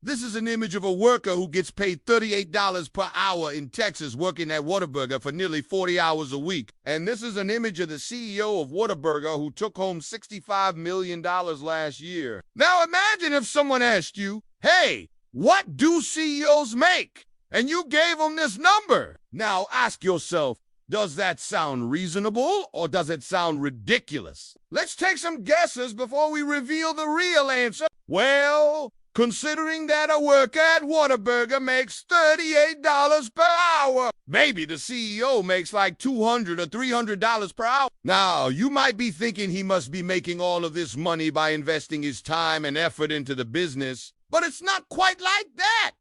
This is an image of a worker who gets paid $38 per hour in Texas working at Whataburger for nearly 40 hours a week. And this is an image of the CEO of Whataburger who took home $65 million last year. Now imagine if someone asked you, hey, what do CEOs make? And you gave them this number. Now ask yourself, does that sound reasonable or does it sound ridiculous? Let's take some guesses before we reveal the real answer. Well, considering that a worker at Whataburger makes $38 per hour, maybe the CEO makes like $200 or $300 per hour. Now, you might be thinking he must be making all of this money by investing his time and effort into the business, but it's not quite like that.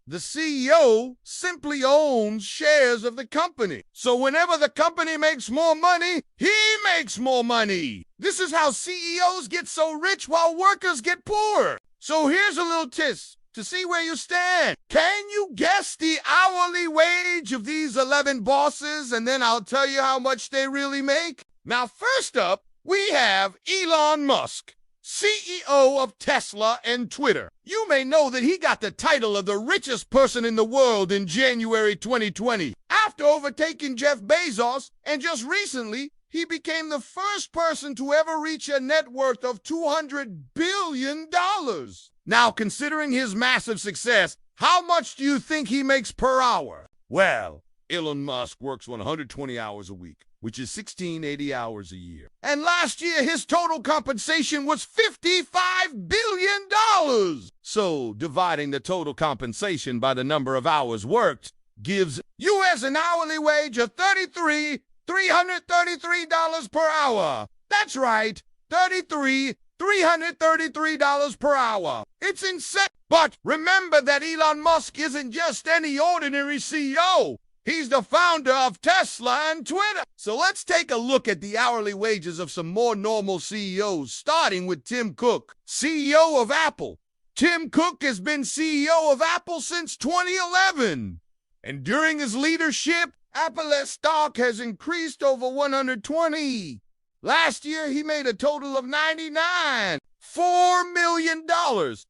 The CEO simply owns shares of the company. So whenever the company makes more money, he makes more money. This is how CEOs get so rich while workers get poor. So here's a little test to see where you stand. Can you guess the hourly wage of these 11 bosses? And then I'll tell you how much they really make. Now, first up, we have Elon Musk, CEO of Tesla and Twitter. You may know that he got the title of the richest person in the world in January 2020, after overtaking Jeff Bezos, and just recently, he became the first person to ever reach a net worth of $200 billion. Now, considering his massive success, how much do you think he makes per hour? Well, Elon Musk works 120 hours a week, which is 1,680 hours a year. And last year, his total compensation was $55 billion. So, dividing the total compensation by the number of hours worked gives US an hourly wage of $333 per hour. That's right, $333 per hour. It's insane. But remember that Elon Musk isn't just any ordinary CEO. He's the founder of Tesla and Twitter. So let's take a look at the hourly wages of some more normal CEOs, starting with Tim Cook, CEO of Apple. Tim Cook has been CEO of Apple since 2011. And during his leadership, Apple's stock has increased over 120. Last year, he made a total of $4 million.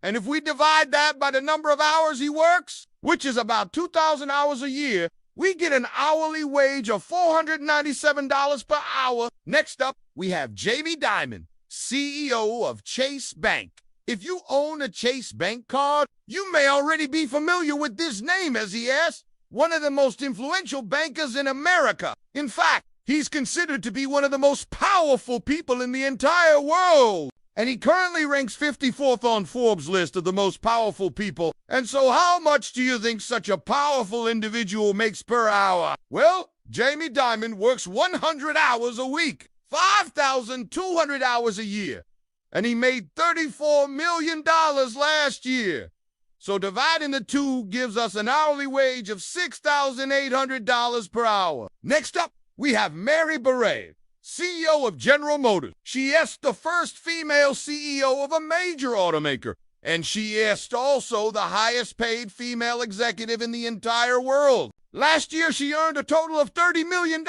And if we divide that by the number of hours he works, which is about 2,000 hours a year, we get an hourly wage of $497 per hour. Next up, we have Jamie Dimon, CEO of Chase Bank. If you own a Chase Bank card, you may already be familiar with this name, as he is one of the most influential bankers in America. In fact, he's considered to be one of the most powerful people in the entire world. And he currently ranks 54th on Forbes' list of the most powerful people. And so how much do you think such a powerful individual makes per hour? Well, Jamie Dimon works 100 hours a week, 5,200 hours a year. And he made $34 million last year. So dividing the two gives us an hourly wage of $6,800 per hour. Next up, we have Mary Barra, CEO of General Motors. She is the first female CEO of a major automaker, and she is also the highest paid female executive in the entire world. Last year, she earned a total of $30 million,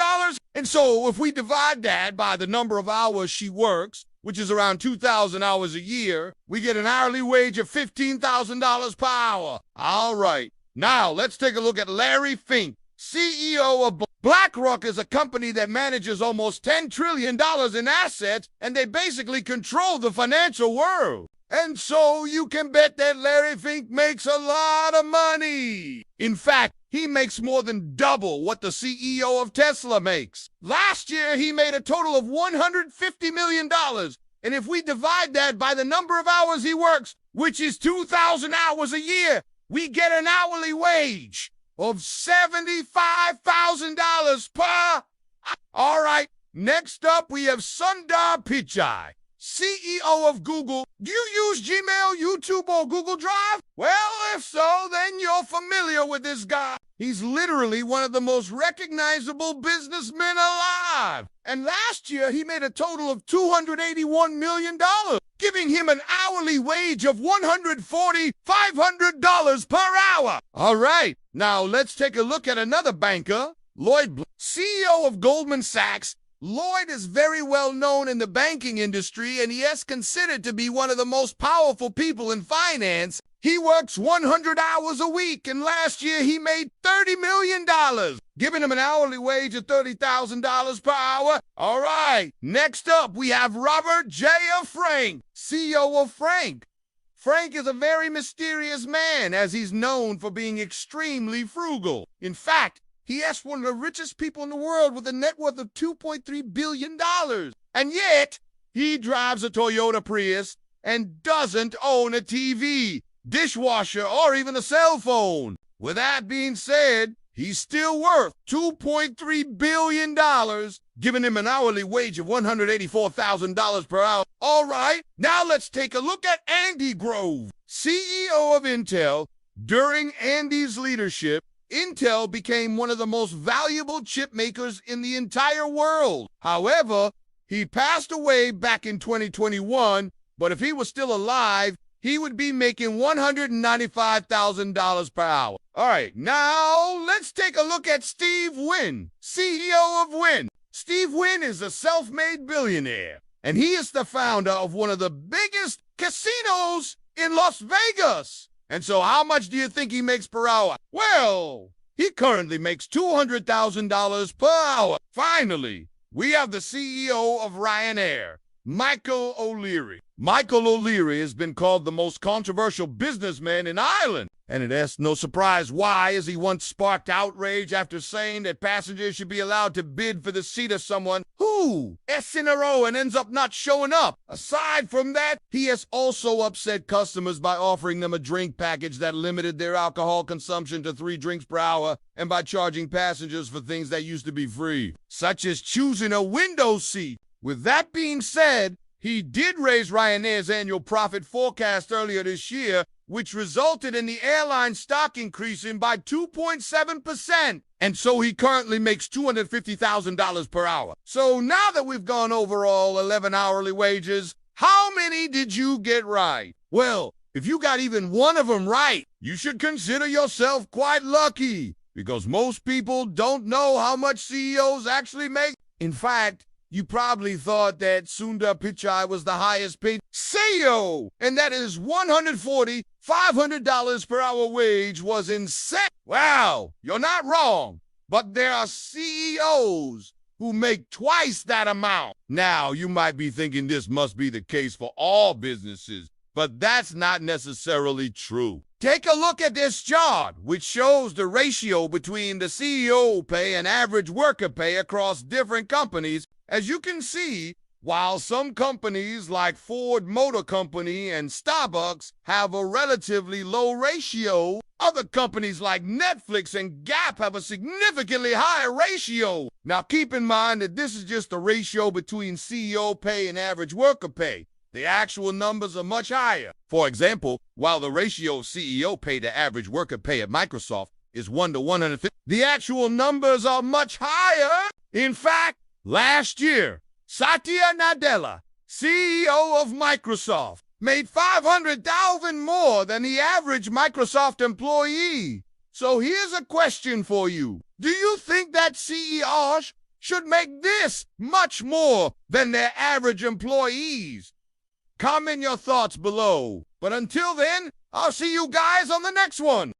and so if we divide that by the number of hours she works, which is around 2,000 hours a year, we get an hourly wage of $15,000 per hour. All right, now let's take a look at Larry Fink, CEO of BlackRock. Is a company that manages almost $10 trillion in assets, and they basically control the financial world. And so you can bet that Larry Fink makes a lot of money. In fact, he makes more than double what the CEO of Tesla makes. Last year, he made a total of $150 million. And if we divide that by the number of hours he works, which is 2,000 hours a year, we get an hourly wage of $75,000 per. All right, next up we have Sundar Pichai, CEO of Google. Do you use Gmail, YouTube, or Google Drive? Well, if so, then you're familiar with this guy. He's literally one of the most recognizable businessmen alive. And last year, he made a total of $281 million, giving him an hourly wage of $500 per hour. All right, now let's take a look at another banker, Lloyd, CEO of Goldman Sachs. Lloyd is very well known in the banking industry, and he is considered to be one of the most powerful people in finance. He works 100 hours a week, and last year he made $30 million, giving him an hourly wage of $30,000 per hour. All right, next up, we have Robert J. Frank, CEO of Frank. Frank is a very mysterious man, as he's known for being extremely frugal. In fact, he is one of the richest people in the world with a net worth of $2.3 billion. And yet, he drives a Toyota Prius and doesn't own a TV, dishwasher, or even a cell phone. With that being said, he's still worth $2.3 billion, giving him an hourly wage of $184,000 per hour. All right, now let's take a look at Andy Grove, CEO of Intel. During Andy's leadership, Intel became one of the most valuable chip makers in the entire world. However, he passed away back in 2021, but if he was still alive, he would be making $195,000 per hour. All right, now let's take a look at Steve Wynn, CEO of Wynn. Steve Wynn is a self-made billionaire, and he is the founder of one of the biggest casinos in Las Vegas. And so how much do you think he makes per hour? Well, he currently makes $200,000 per hour. Finally, we have the CEO of Ryanair, Michael O'Leary. Michael O'Leary has been called the most controversial businessman in Ireland, and it is no surprise why, as he once sparked outrage after saying that passengers should be allowed to bid for the seat of someone who is in a row and ends up not showing up. Aside from that, he has also upset customers by offering them a drink package that limited their alcohol consumption to 3 drinks per hour, and by charging passengers for things that used to be free, such as choosing a window seat. With that being said, he did raise Ryanair's annual profit forecast earlier this year, which resulted in the airline stock increasing by 2.7%. And so he currently makes $250,000 per hour. So now that we've gone over all 11 hourly wages, how many did you get right? Well, if you got even one of them right, you should consider yourself quite lucky, because most people don't know how much CEOs actually make. In fact, you probably thought that Sundar Pichai was the highest paid CEO, and that his $500 per hour wage was insane. Wow, you're not wrong, but there are CEOs who make twice that amount. Now, you might be thinking this must be the case for all businesses, but that's not necessarily true. Take a look at this chart, which shows the ratio between the CEO pay and average worker pay across different companies. As you can see, while some companies like Ford Motor Company and Starbucks have a relatively low ratio, other companies like Netflix and Gap have a significantly higher ratio. Now keep in mind that this is just the ratio between CEO pay and average worker pay. The actual numbers are much higher. For example, while the ratio of CEO pay to average worker pay at Microsoft is 1 to 150, the actual numbers are much higher. In fact, last year, Satya Nadella, CEO of Microsoft, made $500,000 more than the average Microsoft employee. So here's a question for you. Do you think that CEOs should make this much more than their average employees? Comment your thoughts below. But until then, I'll see you guys on the next one.